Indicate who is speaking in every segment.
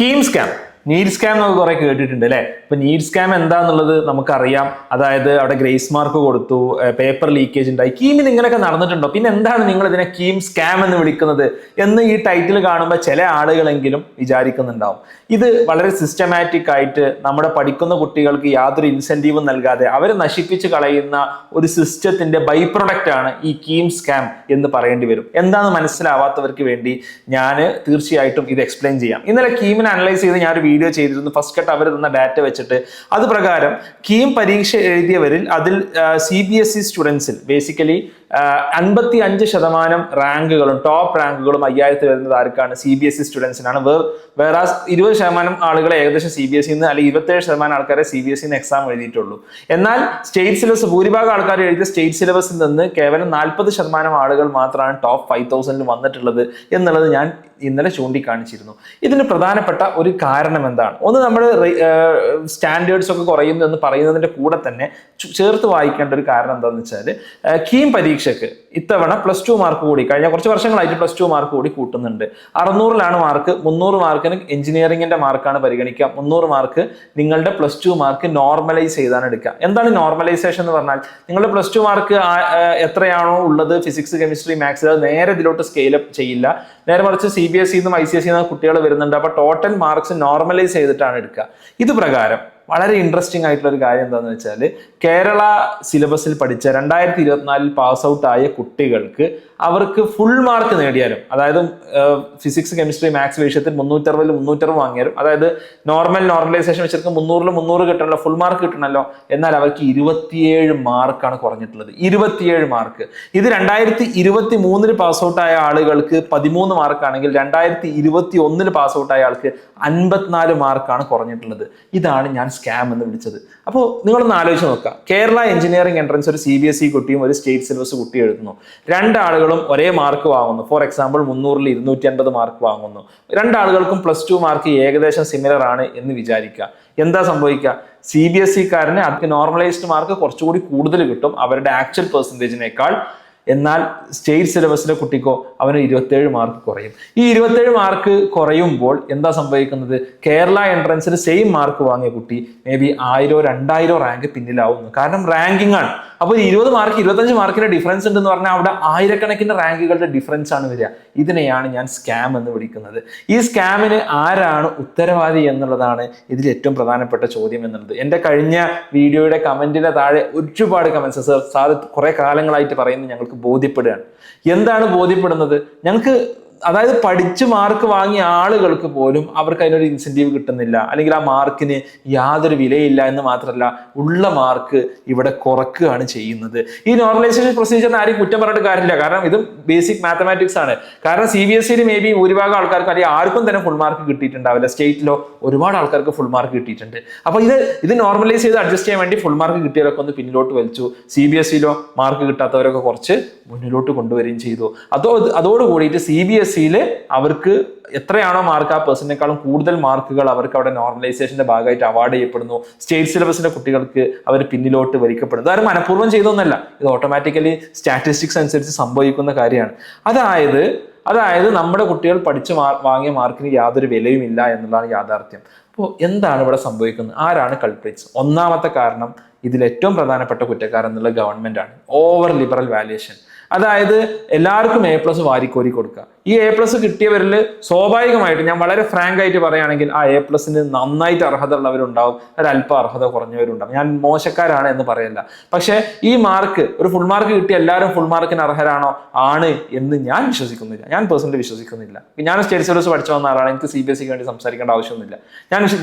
Speaker 1: KEAM scam, need scam എന്നൊക്കെ കുറെ കേട്ടിട്ടുണ്ട് അല്ലെ. ഇപ്പൊ നീഡ് സ്കാം എന്താന്നുള്ളത് നമുക്കറിയാം. അതായത് അവിടെ ഗ്രേസ് മാർക്ക് കൊടുത്തു, പേപ്പർ ലീക്കേജ് ഉണ്ടായി. കീമിന് ഇങ്ങനെയൊക്കെ നടന്നിട്ടുണ്ടോ? പിന്നെ എന്താണ് നിങ്ങൾ ഇതിനെ കീം സ്കാം എന്ന് വിളിക്കുന്നത് എന്ന് ഈ ടൈറ്റിൽ കാണുമ്പോൾ ചില ആളുകളെങ്കിലും വിചാരിക്കുന്നുണ്ടാവും. ഇത് വളരെ സിസ്റ്റമാറ്റിക് ആയിട്ട് നമ്മുടെ പഠിക്കുന്ന കുട്ടികൾക്ക് യാതൊരു ഇൻസെന്റീവും നൽകാതെ അവരെ നശിപ്പിച്ച് കളയുന്ന ഒരു സിസ്റ്റത്തിന്റെ ബൈ പ്രൊഡക്റ്റ് ആണ് ഈ കീം സ്കാം എന്ന് പറയേണ്ടി വരും. എന്താണെന്ന് മനസ്സിലാവാത്തവർക്ക് വേണ്ടി ഞാൻ തീർച്ചയായിട്ടും ഇത് എക്സ്പ്ലെയിൻ ചെയ്യാം. ഇന്നലെ കീമിനെ അനലൈസ് ചെയ്ത് ഞാനൊരു വീഡിയോ ചെയ്തിരുന്നു. ഫസ്റ്റ് കട്ട് അവർ തന്ന ഡാറ്റ വെച്ചിട്ട് അത് പ്രകാരം കീം പരീക്ഷ എഴുതിയവരിൽ അതിൽ CBSE സ്റ്റുഡൻസിൽ ബേസിക്കലി 55% റാങ്കുകളും ടോപ്പ് റാങ്കുകളും 5000 വരുന്നത് ആർക്കാണ്? CBSE സ്റ്റുഡൻസിനാണ്. വേറെ 20% ആളുകളെ ഏകദേശം CBSE അല്ലെങ്കിൽ 27% ആൾക്കാരെ CBSE എക്സാം എഴുതിയിട്ടുള്ളൂ. എന്നാൽ സ്റ്റേറ്റ് സിലബസ് ഭൂരിഭാഗം ആൾക്കാർ എഴുതിയ സ്റ്റേറ്റ് സിലബസിൽ നിന്ന് കേവലം 40% ആളുകൾ മാത്രമാണ് ടോപ്പ് 5000 വന്നിട്ടുള്ളത് എന്നുള്ളത് ഞാൻ ഇന്നലെ ചൂണ്ടിക്കാണിച്ചിരുന്നു. ഇതിന് പ്രധാനപ്പെട്ട ഒരു കാരണം എന്താണ്? ഒന്ന്, നമ്മൾ സ്റ്റാൻഡേർഡ്സ് ഒക്കെ കുറയുന്നു എന്ന് പറയുന്നതിന്റെ കൂടെ തന്നെ ചേർത്ത് വായിക്കേണ്ട ഒരു കാരണം എന്താണെന്ന് വെച്ചാൽ കീം പരീക്ഷയ്ക്ക് ഇത്തവണ +2 മാർക്ക് കൂടി കഴിഞ്ഞ കുറച്ച് വർഷങ്ങളായിട്ട് +2 മാർക്ക് കൂടി കൂട്ടുന്നുണ്ട്. 600-ലാണ് മാർക്ക്. 300 മാർക്കിന് എഞ്ചിനീയറിംഗിന്റെ മാർക്കാണ് പരിഗണിക്കുക. 300 മാർക്ക് നിങ്ങളുടെ +2 മാർക്ക് നോർമലൈസ് ചെയ്താണ് എടുക്കുക. എന്താണ് നോർമലൈസേഷൻ എന്ന് പറഞ്ഞാൽ? നിങ്ങളുടെ +2 മാർക്ക് എത്രയാണോ ഉള്ളത് ഫിസിക്സ്, കെമിസ്ട്രി, മാത്സ്, അത് നേരെ ഇതിലോട്ട് സ്കെയിൽ അപ്പ് ചെയ്യില്ല. നേരെ മറിച്ച് CBSE നിന്നും ICSE നിന്നും കുട്ടികൾ വരുന്നുണ്ട്. അപ്പൊ ടോട്ടൽ മാർക്സ് നോർമലൈസ് ചെയ്തിട്ടാണ് എടുക്കുക. ഇത് പ്രകാരം വളരെ ഇൻട്രസ്റ്റിംഗ് ആയിട്ടുള്ള ഒരു കാര്യം എന്താണെന്ന് വെച്ചാൽ കേരള സിലബസിൽ പഠിച്ച 2024 പാസ് ഔട്ട് ആയ കുട്ടികൾക്ക് അവർക്ക് ഫുൾ മാർക്ക് നേടിയാലും, അതായത് ഫിസിക്സ്, കെമിസ്ട്രി, മാത്സ് വിഷയത്തിൽ 360-ൽ 360 വാങ്ങിയാലും, അതായത് നോർമലൈസേഷൻ വെച്ചിട്ട് 300-ൽ 300 കിട്ടണമല്ലോ, ഫുൾ മാർക്ക് കിട്ടണമല്ലോ, എന്നാൽ അവർക്ക് 27 മാർക്കാണ് കുറഞ്ഞിട്ടുള്ളത്. 27 മാർക്ക്. ഇത് 2023-ൽ പാസ് ഔട്ട് ആയ ആളുകൾക്ക് 13 മാർക്കാണെങ്കിൽ 2021-ൽ പാസ് ഔട്ട് ആയ ആൾക്ക് 54 മാർക്കാണ് കുറഞ്ഞിട്ടുള്ളത്. ഇതാണ് ഞാൻ സ്കാം എന്ന് വിളിച്ചത്. അപ്പോൾ നിങ്ങളൊന്ന് ആലോചിച്ച് നോക്കുക. കേരള എഞ്ചിനീയറിംഗ് എൻട്രൻസ് ഒരു CBSE കുട്ടിയും ഒരു സ്റ്റേറ്റ് സിലബസ് കുട്ടിയും എഴുതുന്നു. രണ്ടാളുകളും ഒരേ മാർക്ക് വാങ്ങുന്നു. ഫോർ എക്സാമ്പിൾ 300-ൽ 250 മാർക്ക് വാങ്ങുന്നു. രണ്ടാളുകൾക്കും +2 മാർക്ക് ഏകദേശം സിമിലർ ആണ് എന്ന് വിചാരിക്കുക. എന്താ സംഭവിക്കുക? CBSE-കാരന് അതിന് നോർമലൈസ്ഡ് മാർക്ക് കുറച്ചുകൂടി കൂടുതൽ കിട്ടും അവരുടെ ആക്ച്വൽ പെർസെൻറ്റേജിനേക്കാൾ. എന്നാൽ സ്റ്റേറ്റ് സിലബസിലെ കുട്ടിക്കോ അവന് 27 മാർക്ക് കുറയും. ഈ 27 മാർക്ക് കുറയുമ്പോൾ എന്താ സംഭവിക്കുന്നത്? കേരള എൻട്രൻസിൽ സെയിം മാർക്ക് വാങ്ങിയ കുട്ടി മേ ബി 1000-2000 റാങ്ക് പിന്നിലാവുന്നു. കാരണം റാങ്കിങ് ആണ്. അപ്പോൾ 20 മാർക്ക് 25 മാർക്കിന്റെ ഡിഫറൻസ് ഉണ്ടെന്ന് പറഞ്ഞാൽ അവിടെ ആയിരക്കണക്കിന് റാങ്കുകളുടെ ഡിഫറൻസ് ആണ് വരിക. ഇതിനെയാണ് ഞാൻ സ്കാം എന്ന് വിളിക്കുന്നത്. ഈ സ്കാമിന് ആരാണ് ഉത്തരവാദി എന്നുള്ളതാണ് ഇതിൽ ഏറ്റവും പ്രധാനപ്പെട്ട ചോദ്യം എന്നുള്ളത്. എൻ്റെ കഴിഞ്ഞ വീഡിയോയുടെ കമന്റിന്റെ താഴെ ഒരുപാട് കമന്റ്സ് സാർ കുറെ കാലങ്ങളായിട്ട് പറയുന്നത് ഞങ്ങൾക്ക് ബോധ്യപ്പെടുകയാണ്. എന്താണ് ബോധ്യപ്പെടുന്നത്? ഞങ്ങൾക്ക്, അതായത് പഠിച്ച് മാർക്ക് വാങ്ങിയ ആളുകൾക്ക് പോലും അവർക്ക് അതിനൊരു ഇൻസെന്റീവ് കിട്ടുന്നില്ല, അല്ലെങ്കിൽ ആ മാർക്കിന് യാതൊരു വിലയില്ല എന്ന് മാത്രമല്ല ഉള്ള മാർക്ക് ഇവിടെ കുറക്കുകയാണ് ചെയ്യുന്നത്. ഈ നോർമലൈസേഷൻ പ്രൊസീജിയറിന് ആരും കുറ്റം പറഞ്ഞിട്ട് കാര്യമില്ല. കാരണം ഇത് ബേസിക് മാത്തമാറ്റിക്സ് ആണ്. കാരണം CBSE-ൽ മേ ബി ഭൂരിഭാഗം ആൾക്കാർക്ക് അല്ലെങ്കിൽ ആർക്കും തന്നെ ഫുൾ മാർക്ക് കിട്ടിയിട്ടുണ്ടാവില്ല. സ്റ്റേറ്റിലോ ഒരുപാട് ആൾക്കാർക്ക് ഫുൾ മാർക്ക് കിട്ടിയിട്ടുണ്ട്. അപ്പൊ ഇത് നോർമലൈസ് ചെയ്ത് അഡ്ജസ്റ്റ് ചെയ്യാൻ വേണ്ടി ഫുൾ മാർക്ക് കിട്ടിയവരൊക്കെ ഒന്ന് പിന്നിലോട്ട് വലിച്ചു. CBSE-ലോ മാർക്ക് കിട്ടാത്തവരൊക്കെ കുറച്ച് മുന്നിലോട്ട് കൊണ്ടുവരികയും ചെയ്തു. അതോടുകൂടിയിട്ട് CBSE-ൽ അവർക്ക് എത്രയാണോ മാർക്ക് ആ പേഴ്സണിനേക്കാളും കൂടുതൽ മാർക്കുകൾ അവർക്ക് അവിടെ നോർമലൈസേഷന്റെ ഭാഗമായിട്ട് അവാർഡ് ചെയ്യപ്പെടുന്നു. സ്റ്റേറ്റ് സിലബസിന്റെ കുട്ടികൾക്ക് അവർ പിന്നിലോട്ട് വലിക്കപ്പെടുന്നു. അതാരും മനഃപൂർവ്വം ചെയ്തൊന്നല്ല, ഇത് ഓട്ടോമാറ്റിക്കലി സ്റ്റാറ്റിസ്റ്റിക്സ് അനുസരിച്ച് സംഭവിക്കുന്ന കാര്യമാണ്. അതായത് നമ്മുടെ കുട്ടികൾ പഠിച്ച് വാങ്ങിയ മാർക്കിന് യാതൊരു വിലയുമില്ല എന്നുള്ളതാണ് യാഥാർത്ഥ്യം. അപ്പോൾ എന്താണ് ഇവിടെ സംഭവിക്കുന്നത്? ആരാണ് കൾപ്രിറ്റ്സ്? ഒന്നാമത്തെ കാരണം, ഇതിൽ ഏറ്റവും പ്രധാനപ്പെട്ട കുറ്റക്കാരൻ എന്നുള്ള ഗവൺമെന്റ് ആണ്. Over liberal valuation. അതായത് എല്ലാവർക്കും A+ വാരിക്കോരി കൊടുക്കുക. ഈ A+ കിട്ടിയവരിൽ സ്വാഭാവികമായിട്ട്, ഞാൻ വളരെ ഫ്രാങ്ക് ആയിട്ട് പറയുകയാണെങ്കിൽ, ആ A+ന് നന്നായിട്ട് അർഹത ഉള്ളവരുണ്ടാവും, ഒരല്പം അർഹത കുറഞ്ഞവരുണ്ടാവും. ഞാൻ മോശക്കാരാണ് എന്ന് പറയല്ല. പക്ഷെ ഈ മാർക്ക്, ഒരു ഫുൾ മാർക്ക് കിട്ടിയ എല്ലാവരും ഫുൾ മാർക്കിന് അർഹരാണോ? ആണ് എന്ന് ഞാൻ വിശ്വസിക്കുന്നില്ല. ഞാൻ പേഴ്സണലി വിശ്വസിക്കുന്നില്ല. ഞാൻ സ്റ്റേറ്റ് സിലബസ് പഠിച്ചു വന്ന ആളാണ്. എനിക്ക് CBSE-ക്ക് വേണ്ടി സംസാരിക്കേണ്ട ആവശ്യമൊന്നുമില്ല.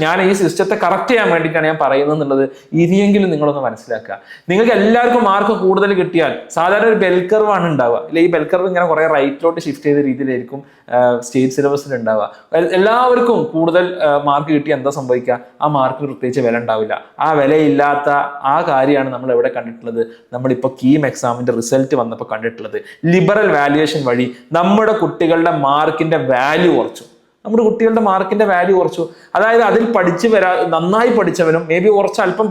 Speaker 1: ഞാൻ ഈ സിസ്റ്റത്തെ കറക്റ്റ് ചെയ്യാൻ വേണ്ടിയിട്ടാണ് ഞാൻ പറയുന്നത് എന്നുള്ളത് ഇനിയെങ്കിലും നിങ്ങളൊന്ന് മനസ്സിലാക്കുക. നിങ്ങൾക്ക് എല്ലാവർക്കും മാർക്ക് കൂടുതൽ കിട്ടിയാൽ സാധാരണ ഒരു ബെൽ കർവ് ആണ് ഉണ്ടാവുക. അല്ലെ, ഈ ബെൽ കർവ് ഇങ്ങനെ കുറെ റൈറ്റിലോട്ട് ഷിഫ്റ്റ് ചെയ്ത രീതിയിലായിരിക്കും സ്റ്റേറ്റ് സിലബസിൽ ഉണ്ടാവുക. എല്ലാവർക്കും കൂടുതൽ മാർക്ക് കിട്ടി എന്താ സംഭവിക്കുക? ആ മാർക്കിന് പ്രത്യേകിച്ച് വില ഉണ്ടാവില്ല. ആ വിലയില്ലാത്ത ആ കാര്യമാണ് നമ്മൾ എവിടെ കണ്ടിട്ടുള്ളത്? നമ്മളിപ്പോൾ കീം എക്സാമിന്റെ റിസൾട്ട് വന്നപ്പോൾ കണ്ടിട്ടുള്ളത്. ലിബറൽ വാല്യുവേഷൻ വഴി നമ്മുടെ കുട്ടികളുടെ മാർക്കിന്റെ വാല്യൂ കുറച്ചു. അതായത് അതിൽ നന്നായി പഠിച്ചവനും മേ ബി അല്പം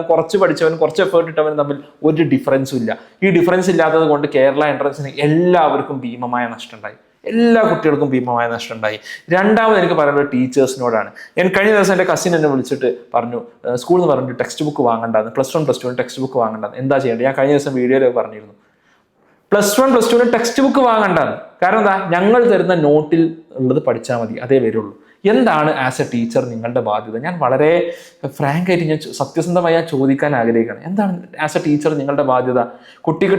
Speaker 1: കുറച്ച് പഠിച്ചവനും കുറച്ച് എഫേർട്ട് ഇട്ടവനും തമ്മിൽ ഒരു ഡിഫറൻസും ഇല്ല. ഈ ഡിഫറൻസ് ഇല്ലാത്തത് കൊണ്ട് കേരള എൻട്രൻസിന് എല്ലാവർക്കും ഭീമമായ നഷ്ടമുണ്ടായി. എല്ലാ കുട്ടികൾക്കും ഭീമമായ നഷ്ടം ഉണ്ടായി. രണ്ടാമത് എനിക്ക് പറയുന്നത് ടീച്ചേഴ്സിനോടാണ്. ഞാൻ കഴിഞ്ഞ ദിവസം എൻ്റെ കസിൻ എന്നെ വിളിച്ചിട്ട് പറഞ്ഞു, സ്കൂളിൽ നിന്ന് പറഞ്ഞു ടെക്സ്റ്റ് ബുക്ക് വാങ്ങണ്ടാന്ന്, +1 +2 ടെക്സ്റ്റ് ബുക്ക് വാങ്ങണ്ടാന്ന്. എന്താ ചെയ്യേണ്ടത്? ഞാൻ കഴിഞ്ഞ ദിവസം വീഡിയോയിൽ പറഞ്ഞിരുന്നു, +1 +2 ടെക്സ്റ്റ് ബുക്ക് വാങ്ങണ്ടാന്ന്. കാരണം എന്താ? ഞങ്ങൾ തരുന്ന നോട്ടിൽ ഉള്ളത് പഠിച്ചാൽ മതി, അതേ വരുള്ളൂ. എന്താണ് ആസ് എ ടീച്ചർ നിങ്ങളുടെ ബാധ്യത? ഞാൻ വളരെ ഫ്രാങ്ക് ആയിട്ട് ഞാൻ സത്യസന്ധമായി ചോദിക്കാൻ ആഗ്രഹിക്കുകയാണ്. എന്താണ് ആസ് എ ടീച്ചർ നിങ്ങളുടെ ബാധ്യത? കുട്ടിക്ക്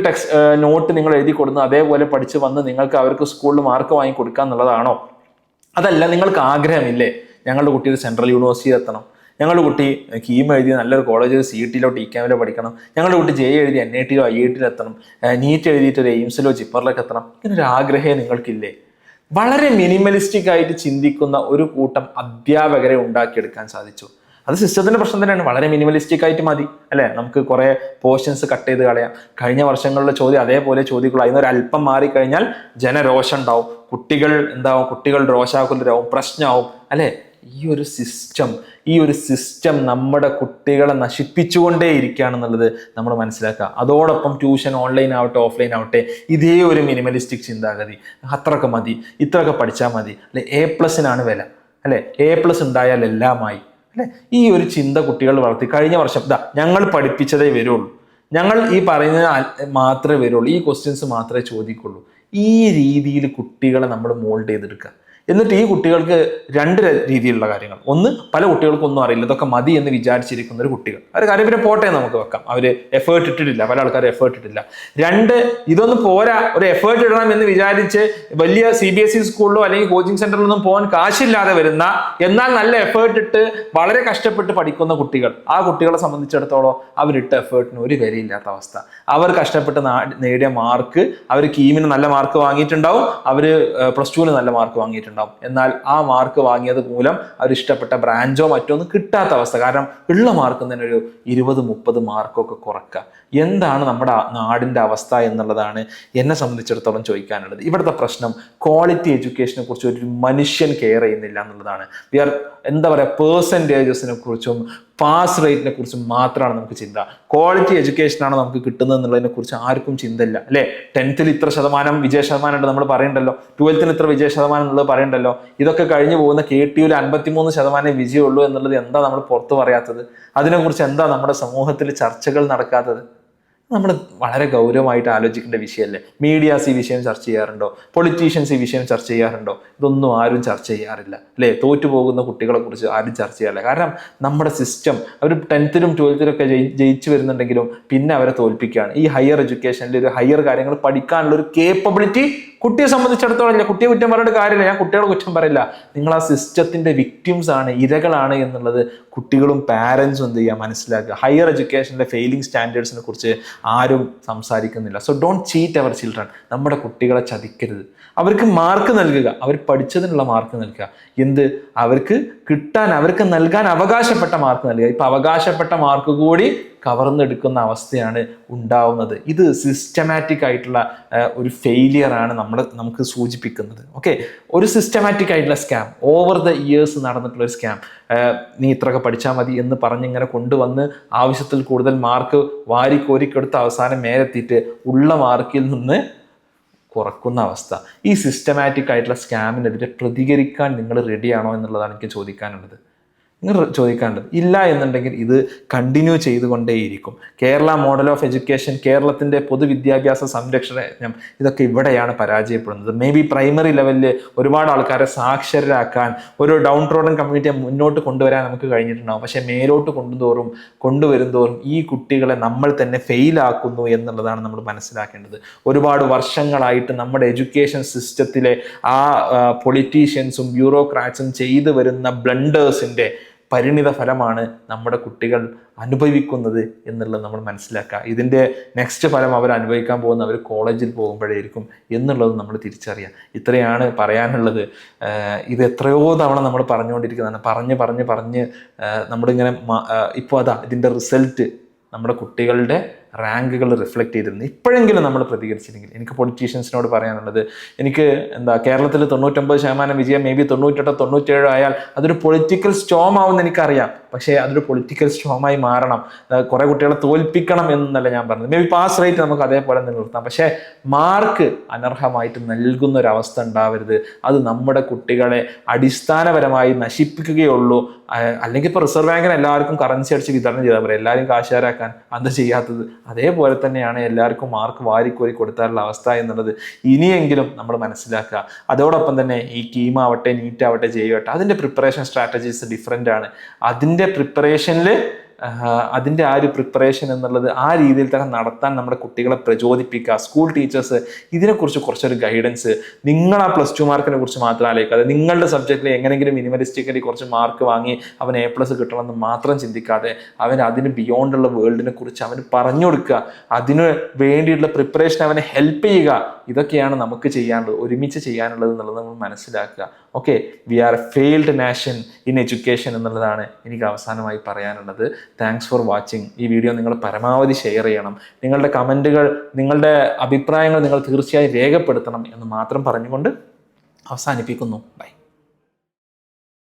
Speaker 1: നോട്ട് നിങ്ങൾ എഴുതി കൊടുന്ന് അതേപോലെ പഠിച്ച് വന്ന് നിങ്ങൾക്ക് അവർക്ക് സ്കൂളിൽ മാർക്ക് വാങ്ങി കൊടുക്കുക എന്നുള്ളതാണോ? അതല്ല, നിങ്ങൾക്ക് ആഗ്രഹമില്ലേ ഞങ്ങളുടെ കുട്ടി ഒരു സെൻട്രൽ യൂണിവേഴ്സിറ്റി എത്തണം, ഞങ്ങളുടെ കുട്ടി കീം എഴുതി നല്ലൊരു കോളേജിൽ CET-ലോ TCAM-ലോ പഠിക്കണം, ഞങ്ങളുടെ കുട്ടി JEE എഴുതി NIT-ലോ IIT-ലോ എത്തണം, നീറ്റ് എഴുതിയിട്ട് ഒരു എയിംസിലോ ജിപ്പറിലൊക്കെ എത്തണം, ഇങ്ങനൊരു ആഗ്രഹം നിങ്ങൾക്കില്ലേ? വളരെ മിനിമലിസ്റ്റിക് ആയിട്ട് ചിന്തിക്കുന്ന ഒരു കൂട്ടം അധ്യാപകരെ ഉണ്ടാക്കിയെടുക്കാൻ സാധിച്ചു. അത് സിസ്റ്റത്തിന്റെ പ്രശ്നം തന്നെയാണ്. വളരെ മിനിമലിസ്റ്റിക് ആയിട്ട് മതി അല്ലെ, നമുക്ക് കുറെ പോർഷൻസ് കട്ട് ചെയ്ത് കളയാം. കഴിഞ്ഞ വർഷങ്ങളിലെ ചോദ്യം അതേപോലെ ചോദിക്കുള്ളൂ. അതിനൊരു അല്പം മാറിക്കഴിഞ്ഞാൽ ജനരോഷം ഉണ്ടാവും, കുട്ടികൾ എന്താവും, കുട്ടികൾ രോഷാകുലരാവും, പ്രശ്നമാവും അല്ലെ. ഈ ഒരു സിസ്റ്റം നമ്മുടെ കുട്ടികളെ നശിപ്പിച്ചുകൊണ്ടേ ഇരിക്കുകയാണെന്നുള്ളത് നമ്മൾ മനസ്സിലാക്കുക. അതോടൊപ്പം ട്യൂഷൻ ഓൺലൈൻ ആവട്ടെ ഓഫ്ലൈൻ ആവട്ടെ ഇതേ ഒരു മിനിമലിസ്റ്റിക് ചിന്താഗതി, അത്രയൊക്കെ മതി, ഇത്രയൊക്കെ പഠിച്ചാൽ മതി അല്ലെ, A+-നാണ് വില അല്ലെ, A+ ഉണ്ടായാൽ എല്ലാമായി അല്ലെ. ഈ ഒരു ചിന്ത കുട്ടികൾ വളർത്തി. കഴിഞ്ഞ വർഷം ഞങ്ങൾ പഠിപ്പിച്ചതേ വരുള്ളൂ, ഞങ്ങൾ ഈ പറയുന്നത് മാത്രമേ വരുള്ളൂ, ഈ ക്വസ്റ്റ്യൻസ് മാത്രമേ ചോദിക്കുള്ളൂ. ഈ രീതിയിൽ കുട്ടികളെ നമ്മൾ മോൾഡ് ചെയ്തെടുക്കുക. എന്നിട്ട് ഈ കുട്ടികൾക്ക് രണ്ട് രീതിയിലുള്ള കാര്യങ്ങൾ. ഒന്ന്, പല കുട്ടികൾക്കും ഒന്നും അറിയില്ല, ഇതൊക്കെ മതി എന്ന് വിചാരിച്ചിരിക്കുന്ന ഒരു കുട്ടികൾ, ഒരു കാര്യം പിന്നെ പോട്ടെ നമുക്ക് വെക്കാം, അവർ എഫേർട്ട് ഇട്ടിട്ടില്ല, പല ആൾക്കാരും എഫേർട്ട് ഇട്ടില്ല. രണ്ട്, ഇതൊന്നും പോരാ, ഒരു എഫേർട്ട് ഇടണം എന്ന് വിചാരിച്ച് വലിയ CBSE സ്കൂളിലോ അല്ലെങ്കിൽ കോച്ചിങ് സെന്ററിലൊന്നും പോകാൻ കാശില്ലാതെ വരുന്ന, എന്നാൽ നല്ല എഫേർട്ട് ഇട്ട് വളരെ കഷ്ടപ്പെട്ട് പഠിക്കുന്ന കുട്ടികൾ. ആ കുട്ടികളെ സംബന്ധിച്ചിടത്തോളം അവരിട്ട എഫേർട്ടിന് ഒരു വിലയില്ലാത്ത അവസ്ഥ. അവർ കഷ്ടപ്പെട്ട് നേടിയ മാർക്ക്, അവർ കീമിന് നല്ല മാർക്ക് വാങ്ങിയിട്ടുണ്ടാവും, അവർ +2-ന് നല്ല മാർക്ക് വാങ്ങിയിട്ടുണ്ടാവും. എന്നാൽ ആ മാർക്ക് വാങ്ങിയത് മൂലം അവർ ഇഷ്ടപ്പെട്ട ബ്രാഞ്ചോ മറ്റൊന്നും കിട്ടാത്ത അവസ്ഥ. കാരണം ഉള്ള മാർക്ക് തന്നെ ഒരു 20-30 മാർക്കൊക്കെ കുറക്കുക. എന്താണ് നമ്മുടെ നാടിന്റെ അവസ്ഥ എന്നുള്ളതാണ് എന്നെ സംബന്ധിച്ചിടത്തോളം ചോദിക്കാനുള്ളത്. ഇവിടുത്തെ പ്രശ്നം ക്വാളിറ്റി എഡ്യൂക്കേഷനെ കുറിച്ച് ഒരു മനുഷ്യൻ കെയർ ചെയ്യുന്നില്ല എന്നുള്ളതാണ്. എന്താ പറയുക, പേഴ്സൻറ്റേജസിനെ കുറിച്ചും പാസ് റേറ്റിനെ കുറിച്ചും മാത്രമാണ് നമുക്ക് ചിന്ത. ക്വാളിറ്റി എഡ്യൂക്കേഷനാണ് നമുക്ക് കിട്ടുന്നത് എന്നുള്ളതിനെ കുറിച്ച് ആർക്കും ചിന്തയില്ല അല്ലെ. 10th ഇത്ര ശതമാനം വിജയ ശതമാനം ഉണ്ട് നമ്മൾ പറയണ്ടല്ലോ, 12th ഇത്ര വിജയ ശതമാനം എന്നുള്ളത് പറയണ്ടല്ലോ. ഇതൊക്കെ കഴിഞ്ഞു പോകുന്ന KTU-ൽ 53% വിജയമുള്ളൂ എന്നുള്ളത് എന്താ നമ്മൾ പുറത്തു പറയാത്തത്? അതിനെക്കുറിച്ച് എന്താ നമ്മുടെ സമൂഹത്തിൽ ചർച്ചകൾ നടക്കാത്തത്? നമ്മൾ വളരെ ഗൗരവമായിട്ട് ആലോചിക്കേണ്ട വിഷയമല്ലേ. മീഡിയാസ് ഈ വിഷയം ചർച്ച ചെയ്യാറുണ്ടോ? പൊളിറ്റീഷ്യൻസ് ഈ വിഷയം ചർച്ച ചെയ്യാറുണ്ടോ? ഇതൊന്നും ആരും ചർച്ച ചെയ്യാറില്ല അല്ലേ. തോറ്റുപോകുന്ന കുട്ടികളെ കുറിച്ച് ആരും ചർച്ച ചെയ്യാറില്ല. കാരണം നമ്മുടെ സിസ്റ്റം, അവർ 10th-ലും 12th-ലൊക്കെ ജയിച്ചു വരുന്നുണ്ടെങ്കിലും പിന്നെ അവരെ തോൽപ്പിക്കുകയാണ്. ഈ ഹയർ എഡ്യൂക്കേഷനിൽ ഒരു ഹയർ കാര്യങ്ങൾ പഠിക്കാനുള്ള ഒരു കേപ്പബിലിറ്റി കുട്ടിയെ സംബന്ധിച്ചിടത്തോളം ഇല്ല. കുട്ടിയെ കുറ്റം പറഞ്ഞിട്ട് കാര്യമില്ല, ഞാൻ കുട്ടികളെ കുറ്റം പറയില്ല. നിങ്ങൾ ആ സിസ്റ്റത്തിന്റെ വിക്ടിംസ് ആണ്, ഇരകളാണ് എന്നുള്ളത് കുട്ടികളും പാരൻസും എന്ത് ചെയ്യുക, മനസ്സിലാക്കുക. ഹയർ എഡ്യൂക്കേഷനിലെ ഫെയിലിംഗ് സ്റ്റാൻഡേർഡ്സിനെ കുറിച്ച് ആരും സംസാരിക്കുന്നില്ല. So don't cheat our children. നമ്മുടെ കുട്ടികളെ ചതിക്കരുത്. അവർക്ക് മാർക്ക് നൽകുക, അവർ പഠിച്ചതിനുള്ള മാർക്ക് നൽകുക. എന്ത് അവർക്ക് കിട്ടാൻ, അവർക്ക് നൽകാൻ അവകാശപ്പെട്ട മാർക്ക് നൽകുക. ഇപ്പൊ അവകാശപ്പെട്ട മാർക്ക് കൂടി കവർന്നെടുക്കുന്ന അവസ്ഥയാണ് ഉണ്ടാവുന്നത്. ഇത് സിസ്റ്റമാറ്റിക് ആയിട്ടുള്ള ഒരു ഫെയിലിയർ ആണ് നമുക്ക് സൂചിപ്പിക്കുന്നത്. ഓക്കെ, ഒരു സിസ്റ്റമാറ്റിക് ആയിട്ടുള്ള സ്കാം, ഓവർ ദ ഇയേഴ്സ് നടന്നിട്ടുള്ള ഒരു സ്കാം. നീ ഇത്രയൊക്കെ പഠിച്ചാൽ മതി എന്ന് പറഞ്ഞിങ്ങനെ കൊണ്ടുവന്ന് ആവശ്യത്തിൽ കൂടുതൽ മാർക്ക് വാരിക്കോരിക്കെടുത്ത് അവസാനം മേലെത്തിയിട്ട് ഉള്ള മാർക്കിൽ നിന്ന് കുറക്കുന്ന അവസ്ഥ. ഈ സിസ്റ്റമാറ്റിക് ആയിട്ടുള്ള സ്കാമിനെതിരെ പ്രതികരിക്കാൻ നിങ്ങൾ റെഡിയാണോ എന്നുള്ളതാണ് എനിക്ക് ചോദിക്കാനുള്ളത്. ഇല്ല എന്നുണ്ടെങ്കിൽ ഇത് കണ്ടിന്യൂ ചെയ്തുകൊണ്ടേയിരിക്കും. കേരള മോഡൽ ഓഫ് എഡ്യൂക്കേഷൻ, കേരളത്തിൻ്റെ പൊതുവിദ്യാഭ്യാസ സംരക്ഷണ യജ്ഞം, ഇതൊക്കെ ഇവിടെയാണ് പരാജയപ്പെടുന്നത്. മേ ബി പ്രൈമറി ലെവലിൽ ഒരുപാട് ആൾക്കാരെ സാക്ഷരരാക്കാൻ, ഒരു ഡൗൺ ട്രോഡൻ കമ്മ്യൂണിറ്റിയെ മുന്നോട്ട് കൊണ്ടുവരാൻ നമുക്ക് കഴിഞ്ഞിട്ടുണ്ടാകും. പക്ഷേ മേലോട്ട് കൊണ്ടുവരുന്തോറും ഈ കുട്ടികളെ നമ്മൾ തന്നെ ഫെയിലാക്കുന്നു എന്നുള്ളതാണ് നമ്മൾ മനസ്സിലാക്കേണ്ടത്. ഒരുപാട് വർഷങ്ങളായിട്ട് നമ്മുടെ എഡ്യൂക്കേഷൻ സിസ്റ്റത്തിലെ ആ പൊളിറ്റീഷ്യൻസും ബ്യൂറോക്രാറ്റ്സും ചെയ്തു വരുന്ന ബ്ലണ്ടേഴ്സിൻ്റെ പരിണിത ഫലമാണ് നമ്മുടെ കുട്ടികൾ അനുഭവിക്കുന്നത് എന്നുള്ളത് നമ്മൾ മനസ്സിലാക്കുക. ഇതിൻ്റെ നെക്സ്റ്റ് ഫലം അവർ അനുഭവിക്കാൻ പോകുന്ന അവർ കോളേജിൽ പോകുമ്പോഴായിരിക്കും എന്നുള്ളത് നമ്മൾ തിരിച്ചറിയാം. ഇത്രയാണ് പറയാനുള്ളത്. ഇത് എത്രയോ തവണ നമ്മൾ പറഞ്ഞുകൊണ്ടിരിക്കുന്നതാണ്. പറഞ്ഞ് നമ്മളിങ്ങനെ ഇപ്പോൾ ഇതിൻ്റെ റിസൾട്ട് നമ്മുടെ കുട്ടികളുടെ റാങ്കുകൾ റിഫ്ലക്റ്റ് ചെയ്തിരുന്നു. ഇപ്പോഴെങ്കിലും നമ്മൾ പ്രതികരിച്ചില്ലെങ്കിൽ, എനിക്ക് പൊളിറ്റീഷ്യൻസിനോട് പറയാനുള്ളത്, എനിക്ക് കേരളത്തിൽ 99% വിജയം, മേ ബി 98-97 ആയാൽ അതൊരു പൊളിറ്റിക്കൽ സ്റ്റോം ആവുമെന്ന് എനിക്കറിയാം. പക്ഷേ അതൊരു പൊളിറ്റിക്കൽ സ്ട്രോമായി മാറണം. കുറെ കുട്ടികളെ തോൽപ്പിക്കണം എന്നല്ല ഞാൻ പറഞ്ഞത്. മേ ബി പാസ് റേറ്റ് നമുക്ക് അതേപോലെ നിലനിർത്താം, പക്ഷേ മാർക്ക് അനർഹമായിട്ട് നൽകുന്ന ഒരു അവസ്ഥ ഉണ്ടാവരുത്. അത് നമ്മുടെ കുട്ടികളെ അടിസ്ഥാനപരമായി നശിപ്പിക്കുകയുള്ളൂ. അല്ലെങ്കിൽ ഇപ്പോൾ റിസർവ് ബാങ്കിന് എല്ലാവർക്കും കറൻസി അടിച്ച് വിതരണം ചെയ്താൽ പറയും, എല്ലാവരും കാശുകാരാക്കാൻ അത് ചെയ്യാത്തത്. അതേപോലെ തന്നെയാണ് എല്ലാവർക്കും മാർക്ക് വാരിക്കോരി കൊടുത്താലുള്ള അവസ്ഥ എന്നുള്ളത് ഇനിയെങ്കിലും നമ്മൾ മനസ്സിലാക്കുക. അതോടൊപ്പം തന്നെ ഈ കീമാവട്ടെ, നീറ്റ് ആവട്ടെ, ജെആവട്ടെ, അതിൻ്റെ പ്രിപ്പറേഷൻ സ്ട്രാറ്റജീസ് ഡിഫറെൻ്റ് ആണ്. അതിൻ്റെ പ്രിപ്പറേഷനിൽ അതിൻ്റെ ആ ഒരു പ്രിപ്പറേഷൻ എന്നുള്ളത് ആ രീതിയിൽ തന്നെ നടത്താൻ നമ്മുടെ കുട്ടികളെ പ്രചോദിപ്പിക്കുക. സ്കൂൾ ടീച്ചേഴ്സ് ഇതിനെക്കുറിച്ച് കുറച്ചൊരു ഗൈഡൻസ്, നിങ്ങൾ ആ +2 മാർക്കിനെ കുറിച്ച് മാത്രം ആലോചിക്കാതെ നിങ്ങളുടെ സബ്ജക്റ്റിൽ എങ്ങനെയെങ്കിലും മിനിമലിസ്റ്റിക്കലി കുറച്ച് മാർക്ക് വാങ്ങി അവൻ A+ കിട്ടണമെന്ന് മാത്രം ചിന്തിക്കാതെ അവൻ അതിന് ബിയോണ്ടുള്ള വേൾഡിനെ കുറിച്ച് അവന് പറഞ്ഞു കൊടുക്കുക. അതിന് വേണ്ടിയിട്ടുള്ള പ്രിപ്പറേഷൻ അവനെ ഹെൽപ്പ് ചെയ്യുക. ഇതൊക്കെയാണ് നമുക്ക് ചെയ്യാനുള്ളത്, ഒരുമിച്ച് ചെയ്യാനുള്ളത് എന്നുള്ളത് നമ്മൾ മനസ്സിലാക്കുക. Okay, we are a failed nation in education എന്നുള്ളതാണ് എനിക്ക് അവസാനമായി പറയാനുള്ളത്. Thanks for watching. ഈ വീഡിയോ നിങ്ങൾ പരമാവധി ഷെയർ ചെയ്യണം. നിങ്ങളുടെ കമൻറ്റുകൾ, നിങ്ങളുടെ അഭിപ്രായങ്ങൾ നിങ്ങൾ തീർച്ചയായും രേഖപ്പെടുത്തണം എന്ന് മാത്രം പറഞ്ഞുകൊണ്ട് അവസാനിപ്പിക്കുന്നു. ബൈ.